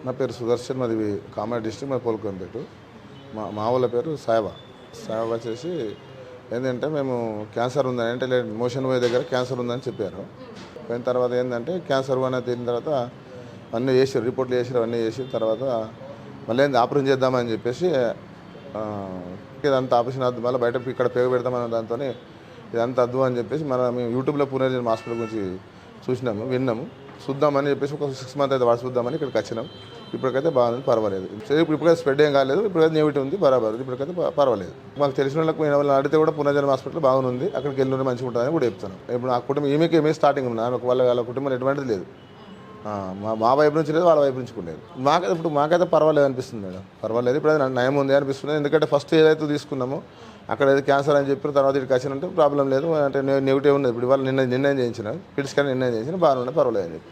నా పేరు సుదర్శన్, మాది కామారెడ్డి డిస్ట్రిక్ట్, మాది పోల్కొంపేట. మా వాళ్ళ పేరు సాయిబా. సాయిబా వచ్చేసి ఏంటంటే మేము క్యాన్సర్ ఉందని అంటే మోషన్ పోయే దగ్గర క్యాన్సర్ ఉందని చెప్పారు. పోయిన తర్వాత ఏంటంటే క్యాన్సర్ అనేది తిన్న తర్వాత అన్నీ చేసారు, రిపోర్ట్లు చేసారు, అవన్నీ చేసిన తర్వాత మళ్ళీ ఏంది ఆపరేషన్ చేద్దామని చెప్పేసి ఇదంతా ఆపరేషన్ వద్దు, మళ్ళీ బయట ఇక్కడ పేరు పెడతామన్న దాంతో ఇదంతా వద్దు అని చెప్పేసి మేము యూట్యూబ్లో పునర్జన్మ హాస్పిటల్ గురించి చూసినాము, విన్నాము, చూద్దామని చెప్పేసి ఒక 6 months అయితే వాడు చూద్దామని ఇక్కడికి వచ్చినాం. ఇప్పటికైతే బాగుంది, పర్వాలేదు. ఇప్పటికైతే స్ప్రెడ్ ఏం కాలేదు, ఇప్పటికైతే నెగిటివ్ ఉంది, బరాబర్. ఇప్పటికైతే పర్వాలేదు. మాకు తెలిసిన వాళ్ళకి అడిగితే కూడా పునర్జన్మ హాస్పిటల్ బాగుంది, అక్కడికి వెళ్ళి మంచిగా ఉంటుందని కూడా చెప్తాను. ఇప్పుడు ఆ కుటుంబం ఏమీ స్టార్టింగ్ ఉన్నా వాళ్ళ కుటుంబం ఎటువంటిది లేదు. మా వైపు నుంచి లేదు, వాళ్ళ వైపు నుంచి కూడా లేదు. మాకైతే పర్వాలేదు అనిపిస్తుంది మేడం, పర్వాలేదు. ఇప్పుడు అది నయం ఉంది అనిపిస్తుంది. ఎందుకంటే ఫస్ట్ ఏదైతే తీసుకున్నామో అక్కడ ఏదో క్యాన్సర్ అని చెప్పిన తర్వాత ఇక్కడికి వచ్చినంటే ప్రాబ్లం లేదు, అంటే నెగిటివ్ ఉన్నది. ఇప్పుడు వాళ్ళు నిర్ణయం చేయించిన పిటి స్కాన్ నిర్ణయం చేయించిన బాగానే పర్వాలేదు అని చెప్పి